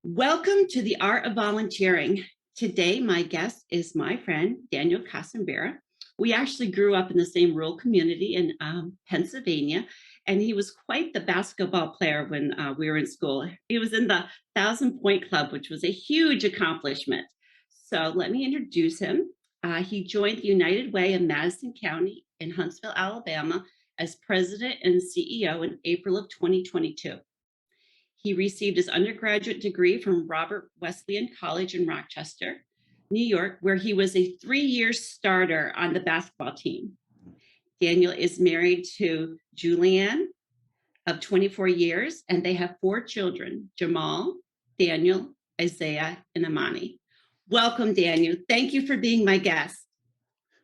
Welcome to the Art of Volunteering. Today, my guest is my friend, Daniel Kasambira. We actually grew up in the same rural community in Pennsylvania, and he was quite the basketball player when we were in school. He was in the 1,000 Point Club, which was a huge accomplishment. So let me introduce him. He joined the United Way in Madison County in Huntsville, Alabama, as president and CEO in April of 2022. He received his undergraduate degree from Roberts Wesleyan College in Rochester, New York, where he was a 3-year starter on the basketball team. Daniel is married to Julianne of 24 years, and they have 4 children, Jamal, Daniel, Isaiah, and Amani. Welcome, Daniel. Thank you for being my guest.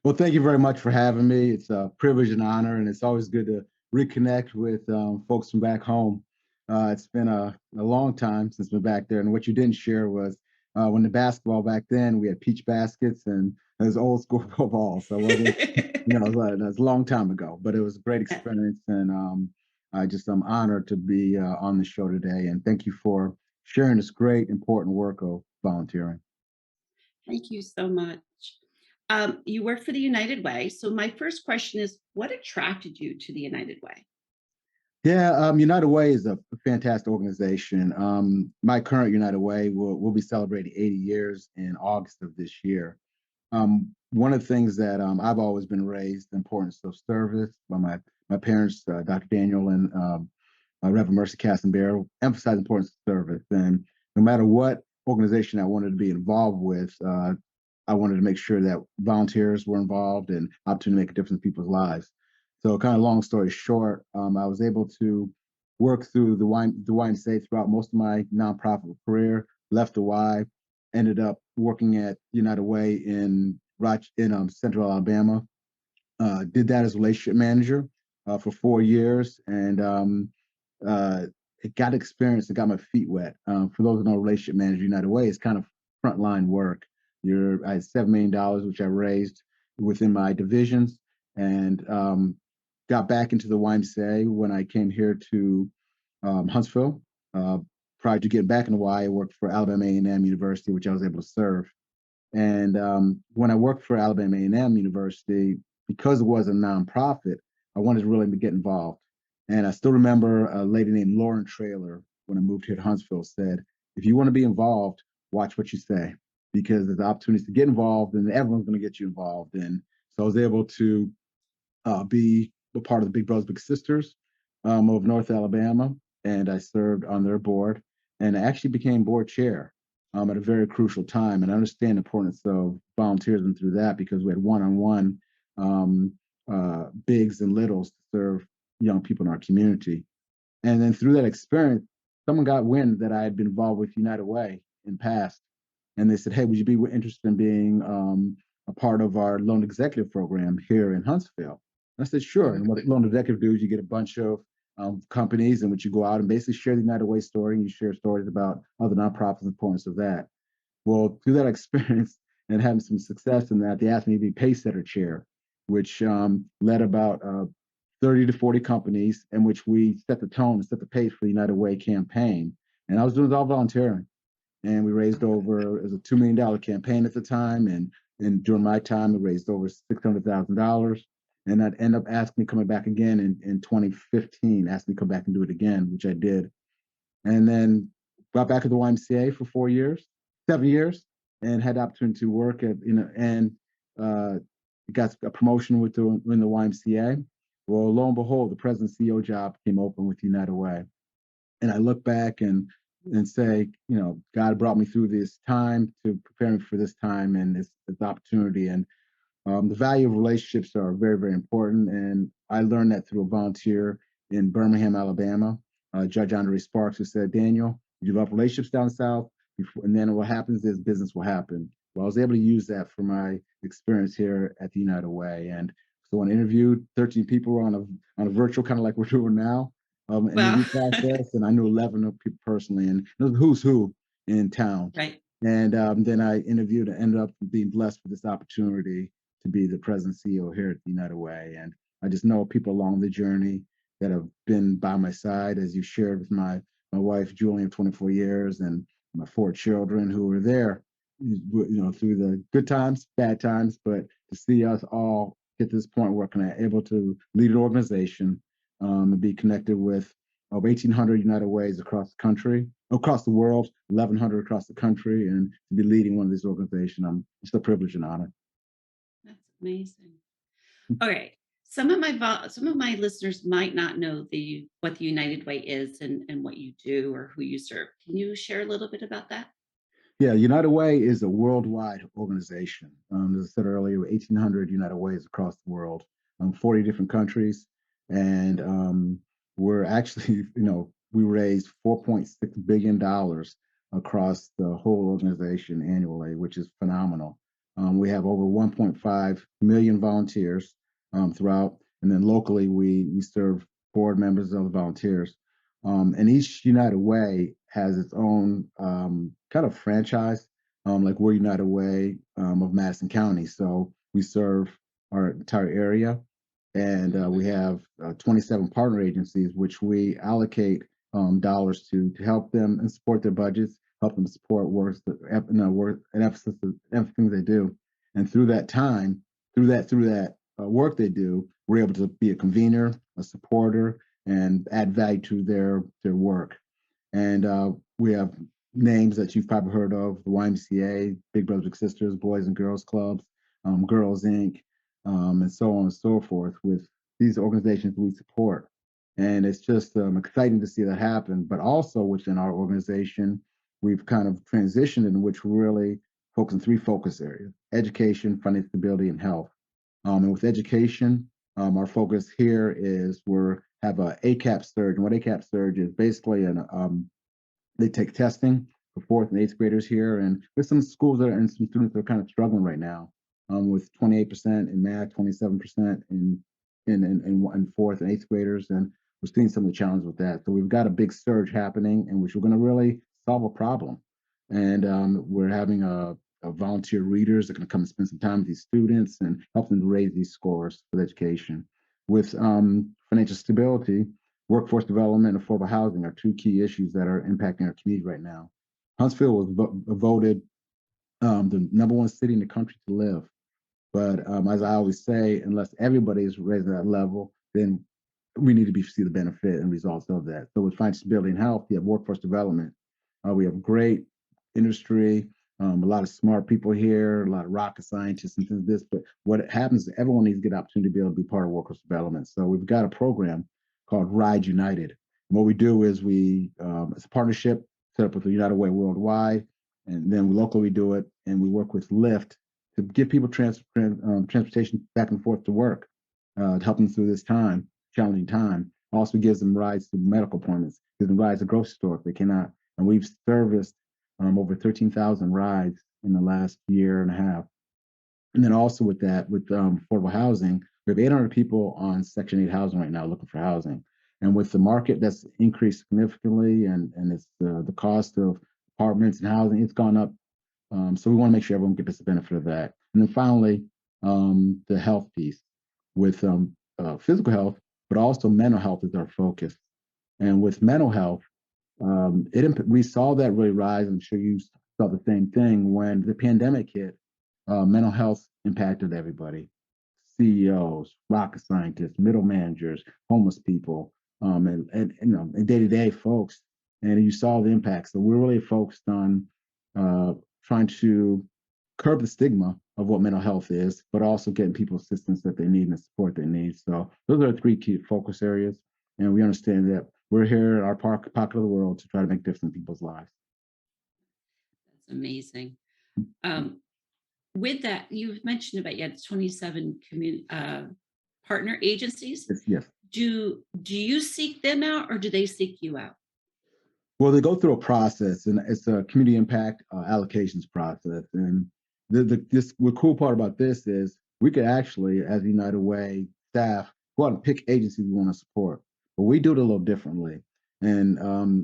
Well, thank you very much for having me. It's a privilege and honor, and it's always good to reconnect with folks from back home. It's been a long time since we've been back there, and what you didn't share was when the basketball back then, we had peach baskets and it was old school football. So it wasn't, it was a long time ago, but it was a great experience, and I'm honored to be on the show today. And thank you for sharing this great, important work of volunteering. Thank you so much. You work for the United Way. So my first question is, what attracted you to the United Way? Yeah, United Way is a fantastic organization. My current United Way will be celebrating 80 years in August of this year. One of the things that I've always been raised, the importance of service by my parents, Dr. Daniel and Reverend Mercy Kasambira, emphasize the importance of service. And no matter what organization I wanted to be involved with, I wanted to make sure that volunteers were involved and opportunity to make a difference in people's lives. So, kind of long story short, I was able to work through the YMCA throughout most of my nonprofit career. Left the Y, ended up working at United Way in Central Alabama. Did that as relationship manager for 4 years, and it got experience. It got my feet wet. For those who know, relationship manager United Way is kind of frontline work. I had $7 million, which I raised within my divisions, and got back into the YMCA when I came here to Huntsville. Prior to getting back in the Y, I worked for Alabama A&M University, which I was able to serve. And when I worked for Alabama A&M University, because it was a nonprofit, I wanted to really get involved. And I still remember a lady named Lauren Traylor, when I moved here to Huntsville, said, if you want to be involved, watch what you say, because there's opportunities to get involved and everyone's going to get you involved. And so I was able to be a part of the Big Brothers Big Sisters of North Alabama, and I served on their board, and I actually became board chair at a very crucial time. And I understand the importance of volunteerism through that, because we had one-on-one bigs and littles to serve young people in our community. And then through that experience, someone got wind that I had been involved with United Way in past, and they said, "Hey, would you be interested in being a part of our loan executive program here in Huntsville?" And I said, "Sure." And what loan executive do is you get a bunch of companies in which you go out and basically share the United Way story, and you share stories about other nonprofits and the importance of that. Well, through that experience and having some success in that, they asked me to be Pacesetter chair, which led about 30 to 40 companies, in which we set the tone and set the pace for the United Way campaign. And I was doing it all volunteering. And we raised over, it was a $2 million campaign at the time. And during my time, we raised over $600,000. And that ended up asking me coming back again in 2015, asked me to come back and do it again, which I did. And then got back at the YMCA for 7 years, and had the opportunity to work and got a promotion in the YMCA. Well, lo and behold, the president CEO job came open with United Way. And I look back and say, God brought me through this time to prepare me for this time and this opportunity. And the value of relationships are very, very important. And I learned that through a volunteer in Birmingham, Alabama, Judge Andre Sparks, who said, "Daniel, you develop relationships down south, and then what happens is business will happen." Well, I was able to use that for my experience here at the United Way. And so when I interviewed 13 people on a virtual, kind of like we're doing now, interview process, and I knew 11 of people personally, and it was who's who in town. Right. And then I interviewed and ended up being blessed with this opportunity to be the president CEO here at the United Way. And I just know people along the journey that have been by my side, as you shared with my wife, Julie, of 24 years, and my four children who were there, through the good times, bad times, but to see us all get to this point where we're able to lead an organization and be connected with over 1,800 United Ways across the country, across the world, 1,100 across the country, and to be leading one of these organizations, it's a privilege and honor. That's amazing. All right. Some of my listeners might not know what the United Way is and what you do or who you serve. Can you share a little bit about that? Yeah, United Way is a worldwide organization. As I said earlier, 1,800 United Ways across the world, 40 different countries. And we're actually, we raised $4.6 billion across the whole organization annually, which is phenomenal. We have over 1.5 million volunteers throughout. And then locally, we serve board members of the volunteers. And each United Way has its own kind of franchise, like we're United Way of Madison County. So we serve our entire area, and we have 27 partner agencies, which we allocate dollars to help them and support their budgets, help them support works, work and emphasis everything they do. And through that time, through that work they do, we're able to be a convener, a supporter, and add value to their work. And we have names that you've probably heard of: the YMCA, Big Brothers Big Sisters, Boys and Girls Clubs, Girls Inc., and so on and so forth. With these organizations we support, and it's just exciting to see that happen. But also within our organization, we've kind of transitioned in which we really focus on three focus areas: education, financial stability, and health. And with education, our focus here is we have a ACAP surge. And what ACAP surge is basically they take testing for fourth and eighth graders here. And there's some schools that are, and some students that are kind of struggling right now with 28% in math, 27% in fourth and eighth graders. And we're seeing some of the challenges with that. So we've got a big surge happening in which we're going to really solve a problem. And we're having volunteer readers that are going to come and spend some time with these students and help them to raise these scores for education. With financial stability, workforce development, and affordable housing are two key issues that are impacting our community right now. Huntsville was voted the #1 city in the country to live. But as I always say, unless everybody is raised at that level, then we need to see the benefit and results of that. So with financial stability and health, you have workforce development. We have great industry, a lot of smart people here, a lot of rocket scientists and things like this. But what happens is everyone needs to get an opportunity to be able to be part of workforce development. So we've got a program called Ride United. And what we do is it's a partnership set up with the United Way Worldwide, and then locally we do it, and we work with Lyft to give people transportation back and forth to work, to help them through this challenging time. Also gives them rides to medical appointments, gives them rides to grocery store if they cannot. And we've serviced over 13,000 rides in the last year and a half. And then also with affordable housing, we have 800 people on Section 8 housing right now looking for housing. And with the market that's increased significantly, and it's the cost of apartments and housing, it's gone up. So we want to make sure everyone gets the benefit of that. And then finally, the health piece with physical health, but also mental health is our focus. And with mental health, we saw that really rise. I'm sure you saw the same thing when the pandemic hit. Mental health impacted everybody: CEOs, rocket scientists, middle managers, homeless people, and day-to-day folks. And you saw the impact. So we're really focused on trying to curb the stigma of what mental health is, but also getting people assistance that they need and the support they need. So those are the three key focus areas. And we understand that we're here in our pocket of the world to try to make difference in people's lives. That's amazing. With that, you've mentioned about you had 27 partner agencies. Yes, yes. Do you seek them out or do they seek you out? Well, they go through a process, and it's a community impact allocations process. And the cool part about this is we could actually, as United Way staff, go out and pick agencies we want to support. But we do it a little differently. And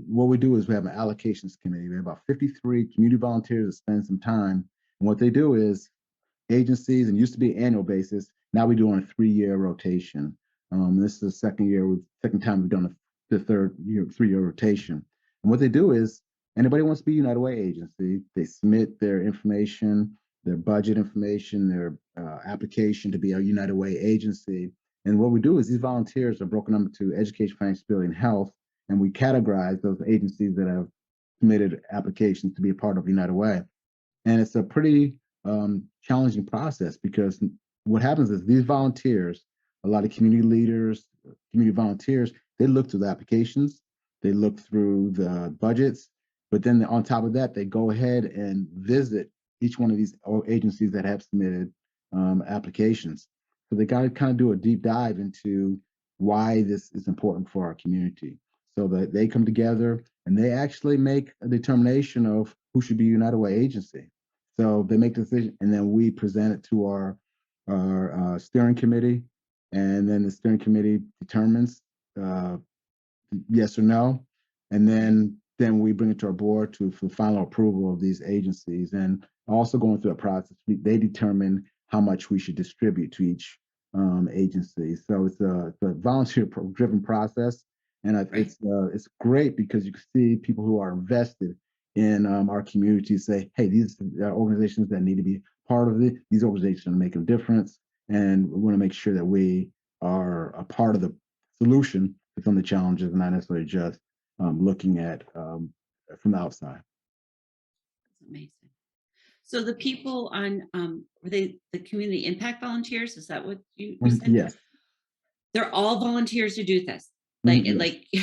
what we do is we have an allocations committee. We have about 53 community volunteers that spend some time. And what they do is agencies, and used to be annual basis. Now we do on a 3-year rotation. This is the second time we've done the third year, 3-year rotation. And what they do is Anybody wants to be a United Way agency, they submit their information, their budget information, their application to be a United Way agency. And what we do is these volunteers are broken up into education, financial stability, and health, and we categorize those agencies that have submitted applications to be a part of United Way. And it's a pretty challenging process because what happens is these volunteers, a lot of community leaders, community volunteers, they look through the applications, they look through the budgets, but then on top of that, they go ahead and visit each one of these agencies that have submitted applications. So they got to kind of do a deep dive into why this is important for our community. So that they come together and they actually make a determination of who should be United Way agency. So they make the decision, and then we present it to our steering committee, and then the steering committee determines uh, yes or no, and then we bring it to our board for final approval of these agencies, and also going through a process, they determine how much we should distribute to each agency. So it's a volunteer-driven process, and Right. it's great because you can see people who are invested in our community say, hey, these are organizations that need to be part of it. These organizations are making a difference, and we want to make sure that we are a part of the solution to some of the challenges, not necessarily just looking at from the outside. That's amazing. So the people on, were they the community impact volunteers? Is that what you Mhm. said? Yes. They're all volunteers who do this. Mhm. Yes. Like Yeah.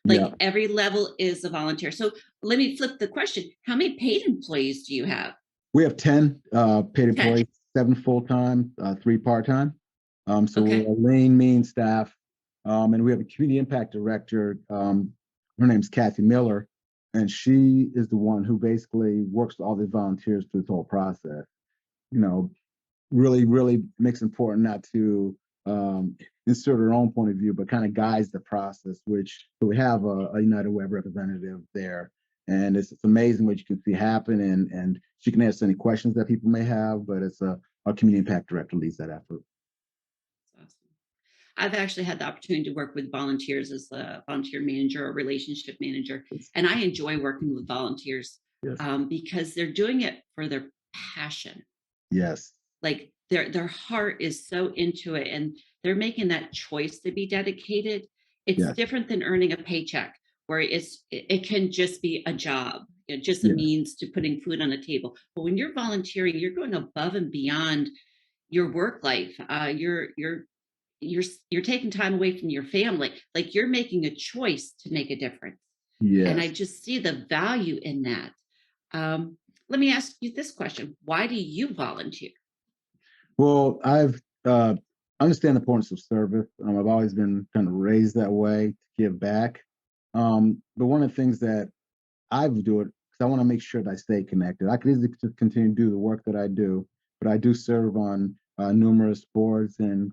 like every level is a volunteer. So let me flip the question. How many paid employees do you have? We have 10 paid 10. employees, 7 full-time, 3 part-time. So we're Okay. a lean, mean staff. And we have a community impact director. Her name's Kathy Miller, and she is the one who basically works with all the volunteers through this whole process. You know, really makes it important not to um, insert our own point of view, but kind of guides the process. Which so we have a United Web representative there, and it's amazing what you can see happen. And she can answer any questions that people may have. But it's our community impact director leads that effort. That's awesome. I've actually had the opportunity to work with volunteers as a volunteer manager or relationship manager, Yes, and I enjoy working with volunteers yes, because they're doing it for their passion. yes, Like their heart is so into it, and they're making that choice to be dedicated. It's yes, different than earning a paycheck, where it can just be a job, just a yes, means to putting food on the table. But when you're volunteering, you're going above and beyond your work life. You're taking time away from your family. Like you're making a choice to make a difference. And I yes. just see the value in that. Um, Let me ask you this question. Why do you volunteer? Well, I've understand the importance of service. I've always been kind of raised that way to give back. But one of the things that I would do it because I want to make sure that I stay connected. I could easily just continue to do the work that I do, but I do serve on numerous boards and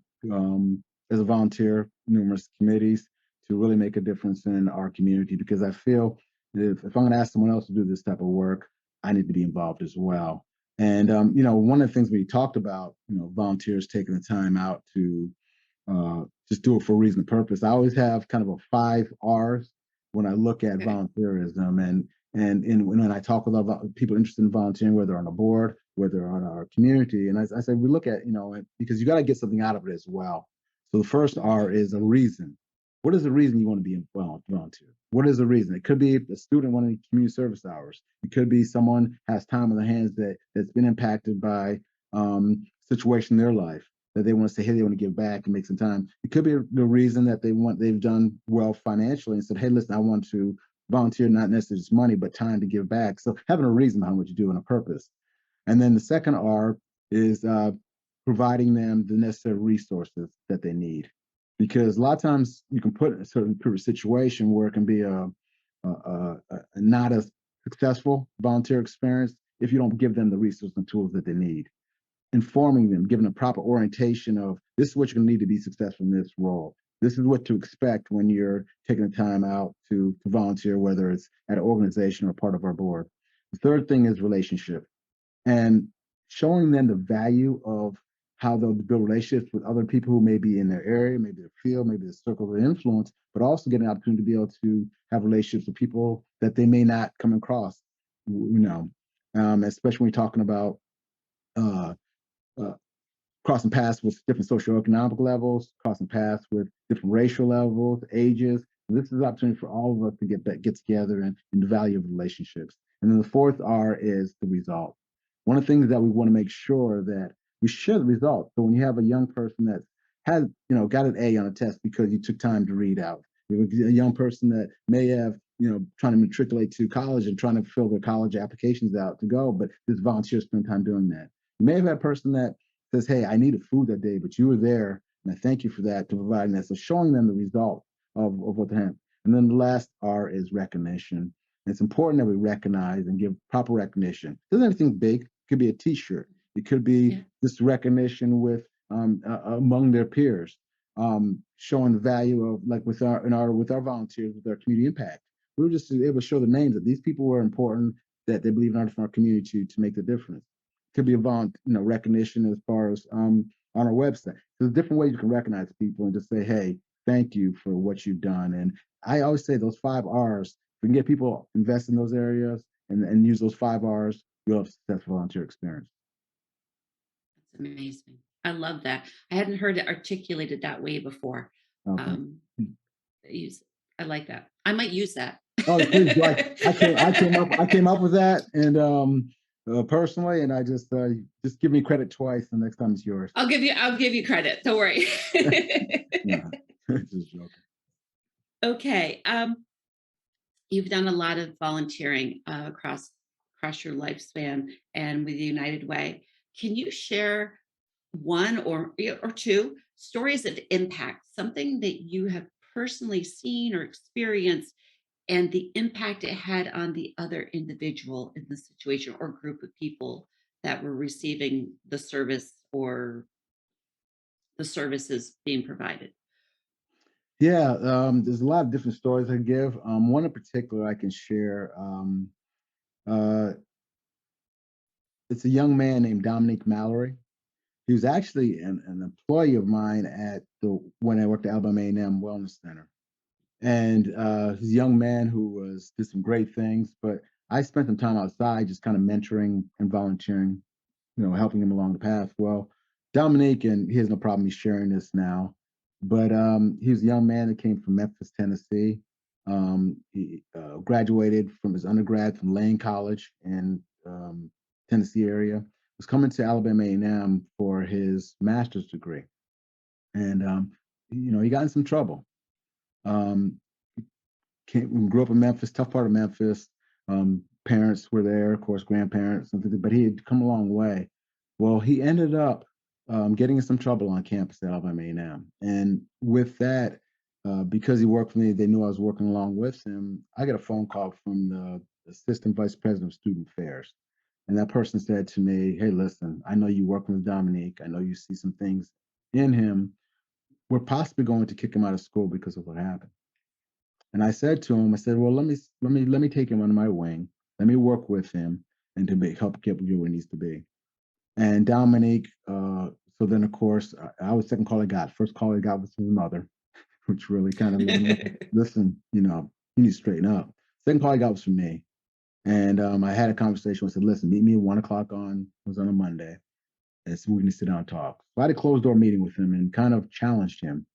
as a volunteer, numerous committees to really make a difference in our community because I feel that if I'm going to ask someone else to do this type of work, I need to be involved as well. And one of the things we talked about, volunteers taking the time out to just do it for a reason and purpose. I always have kind of a 5 R's when I look at Okay. volunteerism, and when I talk with other people interested in volunteering, whether on a board, whether on our community, and I say we look at because you got to get something out of it as well. So the first R is a reason. What is the reason you want to be involved, volunteer? What is the reason? It could be a student wanting community service hours. It could be someone has time on their hands that's been impacted by situation in their life that they want to say, hey, they want to give back and make some time. It could be the reason that they've done well financially and said, hey, listen, I want to volunteer, not necessarily just money, but time to give back. So having a reason behind what you do and a purpose. And then the second R is providing them the necessary resources that they need. Because a lot of times you can put in a certain situation where it can be not a successful volunteer experience if you don't give them the resources and tools that they need, informing them, giving them proper orientation of this is what you're going to need to be successful in this role. This is what to expect when you're taking the time out to volunteer, whether it's at an organization or part of our board. The third thing is relationship and showing them the value of how they'll build relationships with other people who may be in their area, maybe their field, maybe the circle of influence, but also getting an opportunity to be able to have relationships with people that they may not come across, especially when you're talking about uh, uh, crossing paths with different socioeconomic levels, crossing paths with different racial levels, ages. This is an opportunity for all of us to get together and the value of relationships. And then the fourth R is the result. One of the things that we want to make sure that we share the result. So when you have a young person that has, got an A on a test because you took time to read out, a young person that may have, trying to matriculate to college and trying to fill their college applications out to go, but this volunteer spend time doing that. You may have had a person that says, hey, I needed food that day, but you were there, and I thank you for that, to providing that. So showing them the result of what they have. And then the last R is recognition. And it's important that we recognize and give proper recognition. It doesn't have anything big. It could be a T-shirt. It could be just recognition with among their peers, showing the value of, like with our volunteers, with our community impact. We were just able to show the names that these people were important, that they believe in our community to make the difference. Could be a recognition as far as on our website. There's different ways you can recognize people and just say, hey, thank you for what you've done. And I always say those 5 R's, if we can get people invest in those areas and use those 5 R's, you'll have a successful volunteer experience. That's amazing. I love that. I hadn't heard it articulated that way before. Okay. Um, I like that. I might use that. Oh, please! I came up with that, and personally, and I just give me credit twice. The next time it's yours. I'll give you credit. Don't worry. Yeah, just joking. Okay. You've done a lot of volunteering across your lifespan and with the United Way. Can you share one or two stories of impact, something that you have personally seen or experienced, and the impact it had on the other individual in the situation or group of people that were receiving the service or the services being provided? Yeah, there's a lot of different stories I give. One in particular I can share. Uh, it's a young man named Dominique Mallory. He was actually an employee of mine when I worked at Alabama A&M Wellness Center. And he's a young man who did some great things, but I spent some time outside just kind of mentoring and volunteering, helping him along the path. Well, Dominique, and he has no problem me sharing this now, but he was a young man that came from Memphis, Tennessee. He graduated from his undergrad from Lane College in Tennessee area. Was coming to Alabama A&M for his master's degree, and he got in some trouble. Um, Grew up in Memphis, tough part of Memphis. Parents were there, of course, grandparents, but he had come a long way. Well, he ended up getting in some trouble on campus at Alabama A&M. And with that, because he worked for me, they knew I was working along with him. I got a phone call from the assistant vice president of student affairs. And that person said to me, hey, listen, I know you work with Dominique. I know you see some things in him. We're possibly going to kick him out of school because of what happened. And I said to him, I said, well, let me take him under my wing. Let me work with him and to help get where he needs to be. And Dominique, so then of course, I was second call I got. First call I got was from his mother, which really kind of made me listen, you need to straighten up. Second call I got was from me. And I had a conversation. I said, listen, meet me at 1 o'clock on a Monday. And so we can sit down and talk. So I had a closed door meeting with him and kind of challenged him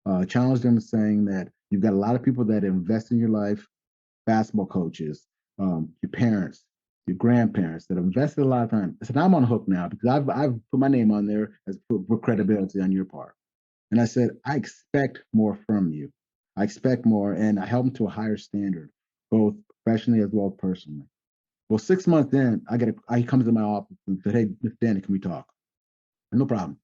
saying that you've got a lot of people that invest in your life, basketball coaches, your parents, your grandparents that have invested a lot of time. I said, I'm on the hook now because I've put my name on there as for credibility on your part. And I said, I expect more from you. I expect more, and I held him to a higher standard, both professionally as well as personally. Well, 6 months in, he comes to my office and said, hey, Mr. Danny, can we talk? No problem.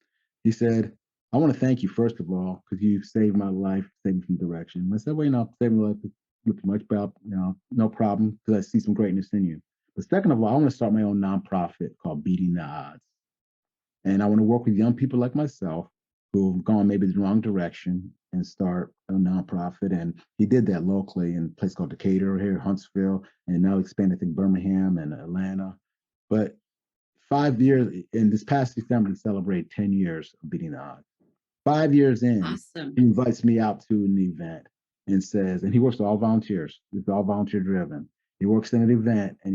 He said, I want to thank you, first of all, because you've saved my life, saved me from direction. And I said, well, saving my life is much about, no problem, because I see some greatness in you. But second of all, I want to start my own nonprofit called Beating the Odds. And I want to work with young people like myself who've gone maybe the wrong direction and start a nonprofit. And he did that locally in a place called Decatur here, Huntsville, and now expanded to Birmingham and Atlanta. But 5 years in this past December to celebrate 10 years of Beating the Odds. 5 years in, Awesome. he invites me out to an event and says, and he works with all volunteers. It's all volunteer driven. He works in an event, and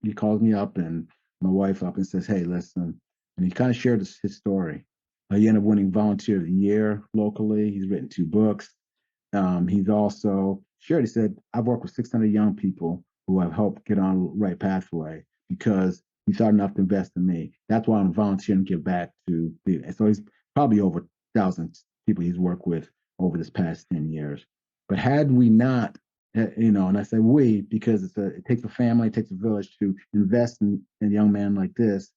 he calls me up and my wife up and says, "Hey, listen," and he kind of shared his story. He ended up winning Volunteer of the Year locally. He's written 2 books. He's also shared, he said, "I've worked with 600 young people who I've helped get on the right pathway because he thought enough to invest in me. That's why I'm volunteering to give back to the." And so he's probably over 1,000 people he's worked with over this past 10 years. But had we not, and I say we because it takes a family, it takes a village to invest in a young man like this.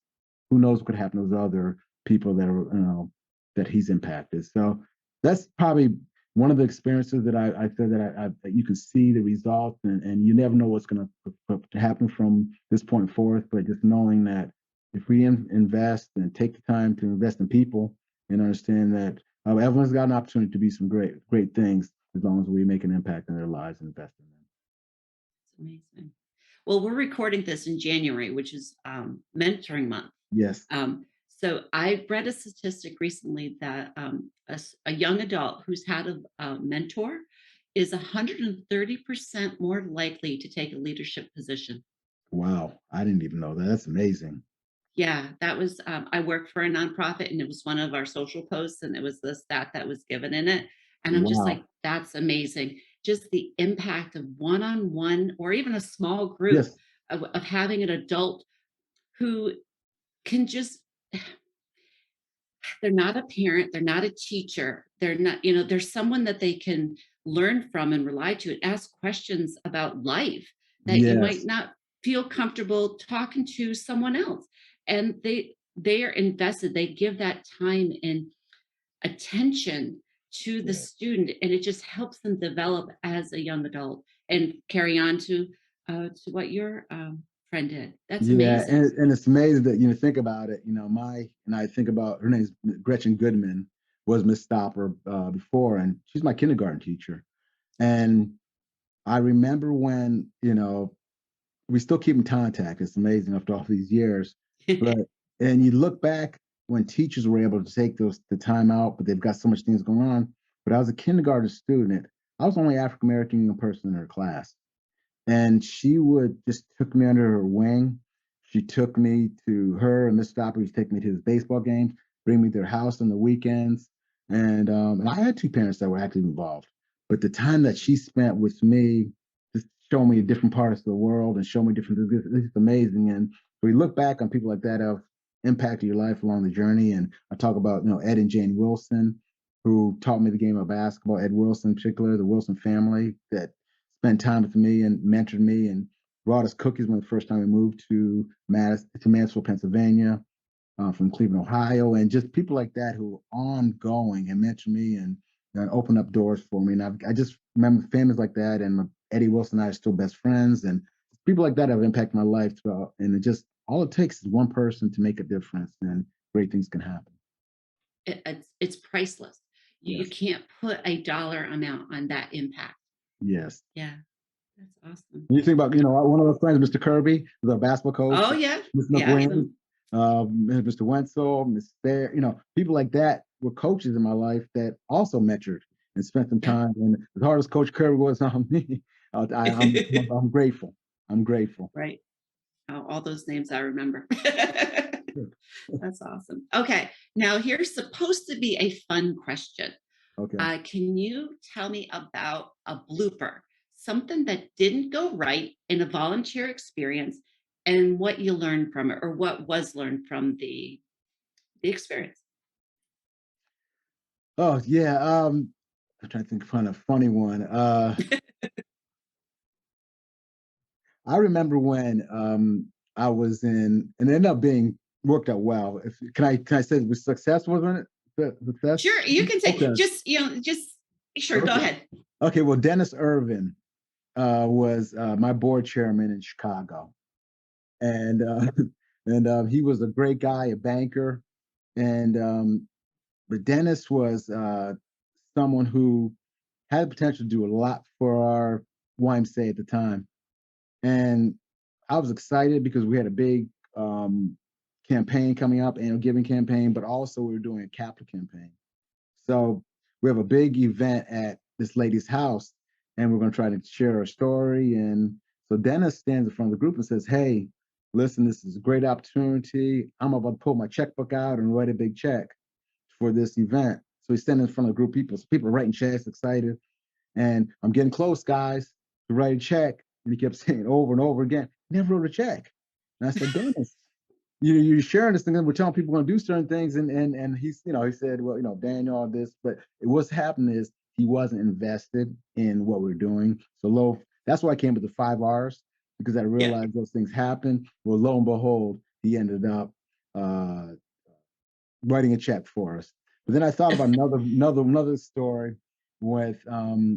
Who knows what could happen to those other people that are, that he's impacted. So that's probably one of the experiences that I said that you can see the results, and you never know what's going to happen from this point forth. But just knowing that if we invest and take the time to invest in people and understand that everyone's got an opportunity to be some great things as long as we make an impact in their lives and invest in them. Amazing. Well, we're recording this in January, which is mentoring month. Yes. So I read a statistic recently that a young adult who's had a mentor is 130% more likely to take a leadership position. Wow. I didn't even know that. That's amazing. Yeah, that was, I work for a nonprofit and it was one of our social posts and it was the stat that was given in it. And I'm just like, Wow. that's amazing. Just the impact of one-on-one or even a small group Yes. of having an adult who can just, they're not a parent, they're not a teacher, they're not, there's someone that they can learn from and rely to and ask questions about life that you might Yes. not feel comfortable talking to someone else. And they are invested, they give that time and attention to the Yeah. student, and it just helps them develop as a young adult and carry on to what your friend did. That's Yeah, amazing. and it's amazing that think about it. I think about her name's Gretchen Goodman, was Miss Stopper before, and she's my kindergarten teacher. And I remember when we still keep in contact. It's amazing after all these years, but and you look back when teachers were able to take the time out, but they've got so much things going on. But I was a kindergarten student. I was the only African American person in her class. And she would just took me under her wing. She took me to her and Miss Stopper used to take me to his baseball games, bring me to their house on the weekends. And I had 2 parents that were actively involved. But the time that she spent with me, just showing me different parts of the world and showing me different things, it's amazing. And we look back on people like that have impacted your life along the journey. And I talk about, Ed and Jane Wilson, who taught me the game of basketball. Ed Wilson, in particular, the Wilson family that spent time with me and mentored me and brought us cookies when the first time we moved to Madison, to Mansfield, Pennsylvania, from Cleveland, Ohio, and just people like that who are ongoing and mentor me and open up doors for me. And I just remember families like that, and Eddie Wilson and I are still best friends, and people like that have impacted my life throughout. And it just all it takes is one person to make a difference, and great things can happen. It's priceless. You Yes, can't put a dollar amount on that impact. yes. Yeah, that's awesome. You think about, one of our friends, Mr. Kirby, was our basketball coach, Oh yeah, Miss yeah. McWilliams, Mr. Wenzel, Miss Fair, people like that were coaches in my life that also mentored and spent some Yeah. time. And as hard as Coach Kirby was on me, I'm grateful. I'm grateful. Right. Oh, all those names I remember. That's awesome. Okay, now here's supposed to be a fun question. Okay. Can you tell me about a blooper, something that didn't go right in a volunteer experience, and what you learned from it, or what was learned from the experience? Oh yeah. I'm trying to think of a funny one. I remember when I was and it ended up being worked out well. Can I say it was successful, wasn't it? Success? Sure, you can say Okay. just just sure. Go Okay. ahead. Okay. Well, Dennis Irvin was my board chairman in Chicago, and he was a great guy, a banker, and but Dennis was someone who had the potential to do a lot for our YMCA at the time. And I was excited because we had a big campaign coming up, annual giving campaign, but also we were doing a capital campaign. So we have a big event at this lady's house, and we're going to try to share her story. And So Dennis stands in front of the group and says, "Hey, listen, this is a great opportunity. I'm about to pull my checkbook out and write a big check for this event." So he's standing in front of a group of people. So people are writing checks, excited. And I'm getting close, guys, to write a check. And he kept saying over and over again, never wrote a check. And I said, Dennis, you're sharing this thing, and we're telling people we're going to do certain things. And he's, he said, well, Daniel, all this. But what's happened is he wasn't invested in what we're doing. So that's why I came with the 5 R's, because I Yeah. realized those things happen. Well, lo and behold, he ended up writing a check for us. But then I thought about another story with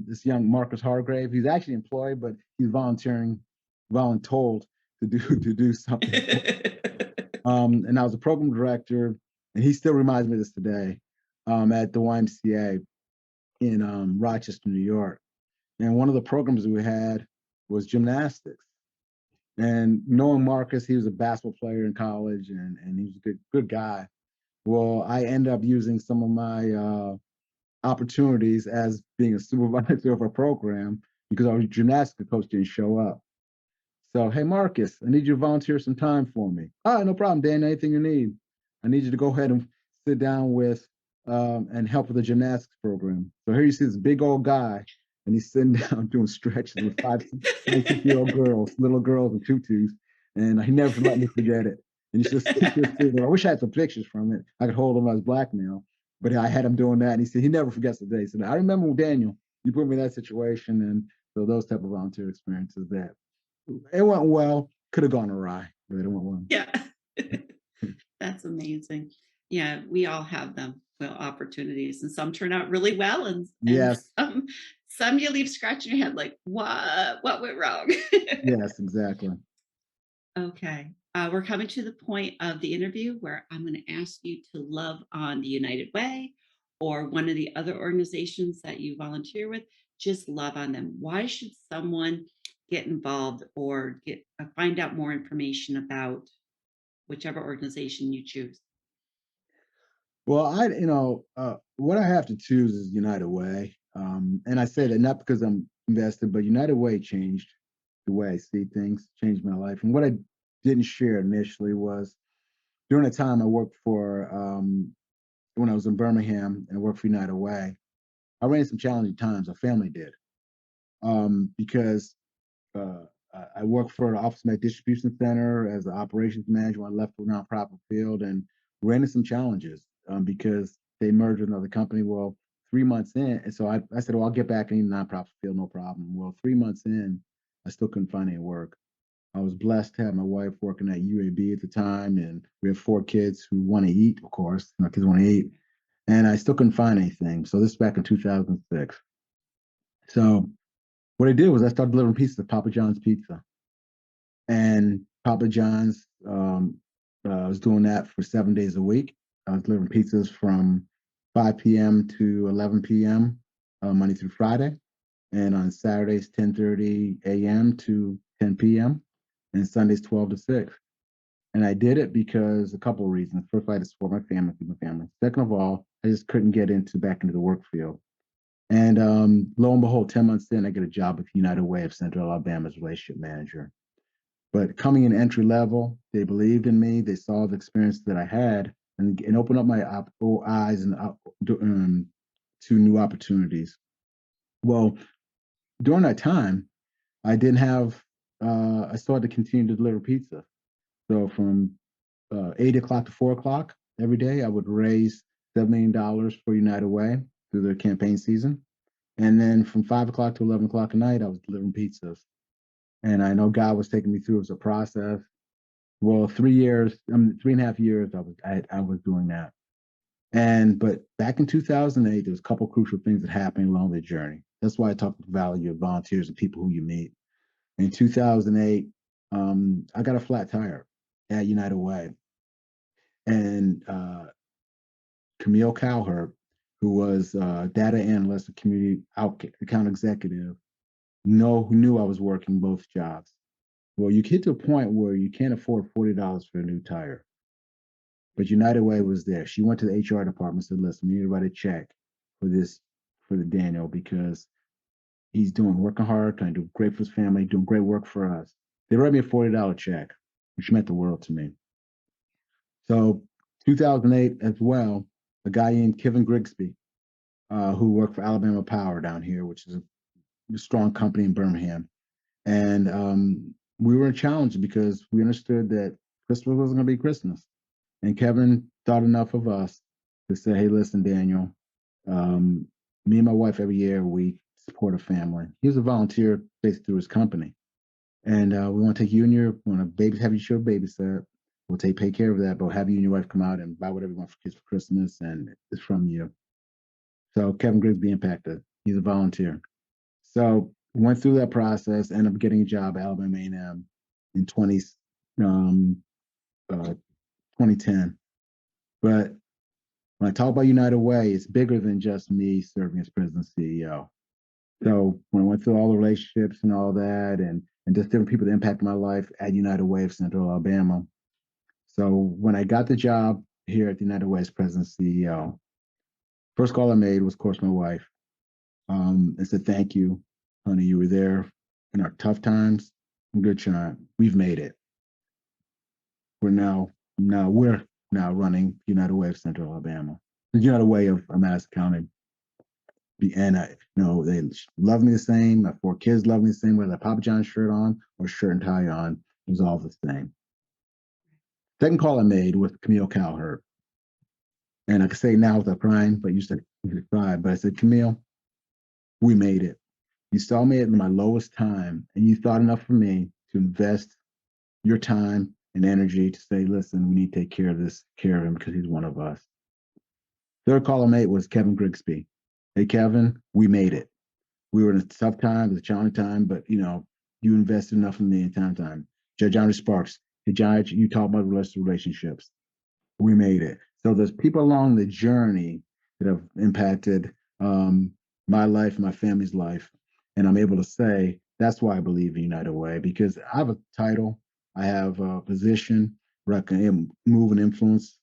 this young Marcus Hargrave. He's actually employed, but he's voluntold to do something. And I was a program director, and he still reminds me of this today, at the YMCA in Rochester, New York. And one of the programs we had was gymnastics. And knowing Marcus, he was a basketball player in college, and he was a good guy. Well, I ended up using some of my opportunities as being a supervisor of a program because our gymnastics coach didn't show up. So, hey, Marcus, I need you to volunteer some time for me. No problem, Dan. Anything you need. I need you to go ahead and sit down with and help with the gymnastics program. So here you see this big old guy, and he's sitting down doing stretches with 6-year-old girls, little girls in tutus, and he never let me forget it. And he just I wish I had some pictures from it. I could hold him as blackmail, but I had him doing that, and he said he never forgets the day. He said, I remember when Daniel, you put me in that situation, and so those type of volunteer experiences that it went well. Could have gone awry, but it went well. Yeah. That's amazing. Yeah, we all have them, well, opportunities, and some turn out really well, and Yes, some you leave scratching your head like, what went wrong? yes, exactly. Okay. We're coming to the point of the interview where I'm going to ask you to love on the United Way or one of the other organizations that you volunteer with. Just love on them. Why should someone get involved or find out more information about whichever organization you choose? Well, what I have to choose is United Way, and I say that not because I'm invested, but United Way changed the way I see things, changed my life. And what I didn't share initially was during the time I worked for when I was in Birmingham and I worked for United Way, I ran some challenging times. Our family did, because uh, I worked for the Office Med Distribution Center as an operations manager when I left the nonprofit field and ran into some challenges because they merged with another company. Well, 3 months in, and so I said, well, I'll get back in the nonprofit field, no problem. Well, 3 months in, I still couldn't find any work. I was blessed to have my wife working at UAB at the time, and we have 4 kids who want to eat, of course. My kids want to eat, and I still couldn't find anything. So this is back in 2006. So what I did was I started delivering pizzas at Papa John's Pizza. And Papa John's, I was doing that for 7 days a week. I was delivering pizzas from 5 p.m. to 11 p.m. Monday through Friday, and on Saturdays 10:30 a.m. to 10 p.m. and Sundays 12 to 6. And I did it because a couple of reasons. First, I had to support my family, feed my family. Second of all, I just couldn't get back into the work field. And lo and behold, 10 months in, I get a job with United Way of Central Alabama's relationship manager. But coming in entry level, they believed in me. They saw the experience that I had and opened up my eyes and to new opportunities. Well, during that time, I didn't have, I started to continue to deliver pizza. So from 8 o'clock to 4 o'clock every day, I would raise $7 million for United Way through their campaign season. And then from 5 o'clock to 11 o'clock at night, I was delivering pizzas. And I know God was taking me through as a process. Well, 3 years, 3.5 years, I was doing that. But back in 2008, there was a couple of crucial things that happened along the journey. That's why I talk about the value of volunteers and people who you meet. In 2008, I got a flat tire at United Way, and Camille Cowher, who was data analyst and community account executive, who knew I was working both jobs. Well, you get to a point where you can't afford $40 for a new tire. But United Way was there. She went to the HR department and said, listen, we need to write a check for the Daniel because He's working hard, trying to do great for his family, doing great work for us. They wrote me a $40 check, which meant the world to me. So 2008 as well, a guy named Kevin Grigsby, who worked for Alabama Power down here, which is a strong company in Birmingham. And we were challenged because we understood that Christmas wasn't going to be Christmas. And Kevin thought enough of us to say, hey, listen, Daniel, um, me and my wife every year, we support a family. He was a volunteer based through his company. And we want to take you and your, want to have you show babysit. We'll take care of that, but we'll have you and your wife come out and buy whatever you want for kids for Christmas, and it's from you. So Kevin Grigsby impacted. He's a volunteer. So went through that process, ended up getting a job at Alabama A&M in 2010. But when I talk about United Way, it's bigger than just me serving as president and CEO. So when I went through all the relationships and all that, and just different people that impacted my life at United Way of Central Alabama. So when I got the job here at the United Way as president and CEO, first call I made was, of course, my wife, and said, thank you, honey. You were there in our tough times and good time. We've made it. We're now running United Way of Central Alabama, the United Way of Madison County. And they love me the same. My 4 kids love me the same, whether I have Papa John's shirt on or shirt and tie on. It was all the same. Second call I made was Camille Cowherd. And I could say now without crying, but you said you could cry. But I said, Camille, we made it. You saw me at my lowest time, and you thought enough for me to invest your time and energy to say, listen, we need to take care of him because he's one of us. Third call I made was Kevin Grigsby. Hey, Kevin, we made it. We were in a tough time, it was a challenging time, but you invested enough in me in time. Judge Johnny Sparks, hey, Judge, you talk about relationships. We made it. So there's people along the journey that have impacted my life, my family's life. And I'm able to say that's why I believe in United Way, because I have a title, I have a position where I can move and influence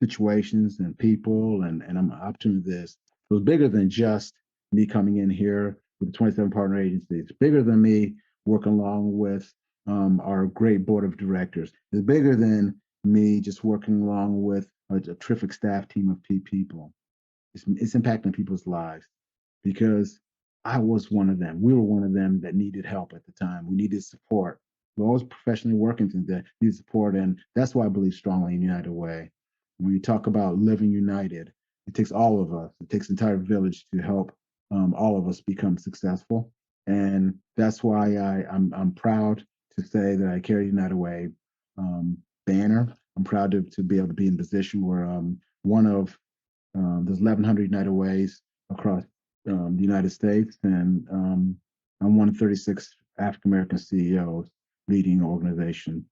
situations and people, and I'm up to this. So it's bigger than just me coming in here with the 27 partner agencies. It's bigger than me working along with our great board of directors. It's bigger than me just working along with a terrific staff team of people. It's impacting people's lives because I was one of them. We were one of them that needed help at the time. We needed support. We're always professionally working to that, need support. And that's why I believe strongly in United Way. When you talk about living united, it takes all of us. It takes the entire village to help all of us become successful. And that's why I'm proud to say that I carry United Way banner. I'm proud to be able to be in a position where one of there's 1,100 United Ways across the United States, and I'm one of 36 African American CEOs leading an organization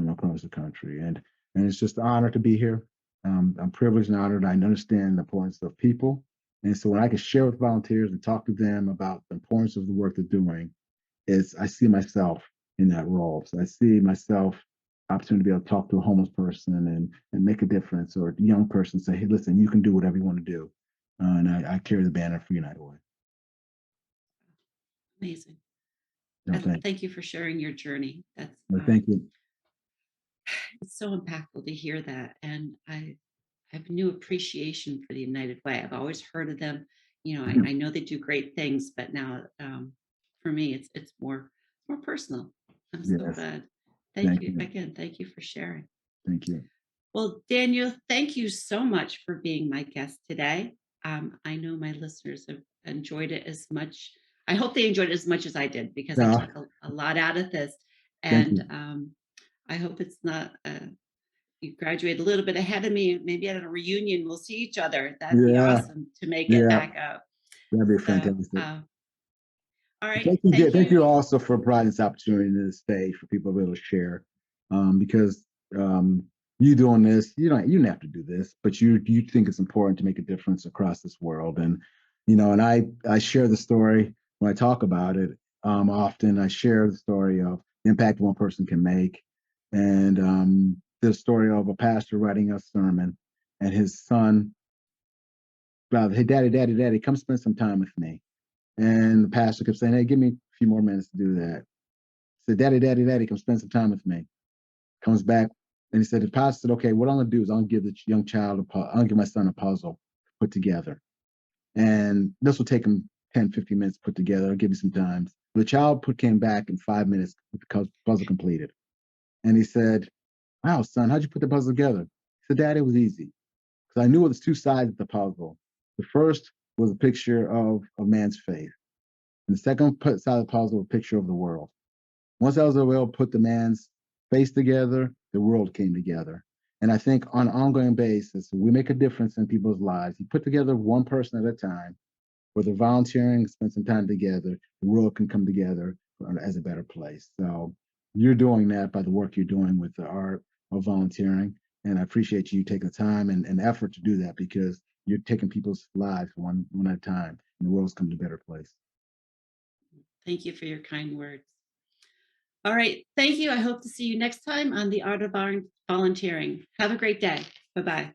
across the country. And it's just an honor to be here. I'm privileged and honored. I understand the importance of people. And so when I can share with volunteers and talk to them about the importance of the work they're doing, I see myself in that role. So I see myself opportunity to be able to talk to a homeless person and make a difference, or a young person say, hey, listen, you can do whatever you want to do. And I carry the banner for United Way. Amazing. No, thank Thank you for sharing your journey. you. No, thank you. It's so impactful to hear that. And I have new appreciation for the United Way. I've always heard of them. I know they do great things, but now for me, it's more personal. I'm so Yes. glad. Thank Thank you you. again. Thank you for sharing. Thank you. Well, Daniel, thank you so much for being my guest today. I know my listeners have enjoyed it as much. I hope they enjoyed it as much as I did, because I No, took a lot out of this. thank And you. I hope it's not, you graduate a little bit ahead of me. Maybe at a reunion, we'll see each other. That'd be Yeah. awesome to make it Yeah. back up. That'd be So, fantastic. all right. Thank you, Thank thank you. you also for providing this opportunity to stay for people to be able to share. Because you doing this, you don't have to do this, but you think it's important to make a difference across this world. And and I share the story when I talk about it. Often I share the story of the impact one person can make, and the story of a pastor writing a sermon, and his son, hey, daddy, come spend some time with me. And the pastor kept saying, "Hey, give me a few more minutes to do that." I said, "Daddy, daddy, daddy, come spend some time with me." Comes back and he said, the pastor said, "Okay, what I'm gonna do is I'm gonna give the young child I'm gonna give my son a puzzle to put together. And this will take him 10, 15 minutes to put together. I'll give you some time." The child came back in 5 minutes with the puzzle completed. And he said, "Wow, son, how'd you put the puzzle together?" He said, "Dad, it was easy. Because I knew it was two sides of the puzzle. The first was a picture of a man's face. And the second side of the puzzle was a picture of the world. Once I was able to put the man's face together, the world came together. And I think on an ongoing basis, we make a difference in people's lives. You put together one person at a time, whether volunteering, spend some time together, the world can come together as a better place. So you're doing that by the work you're doing with the art of volunteering. And I appreciate you taking the time and effort to do that because you're taking people's lives one at a time and the world's coming to a better place. Thank you for your kind words. All right. Thank you. I hope to see you next time on the Art of Volunteering. Have a great day. Bye bye.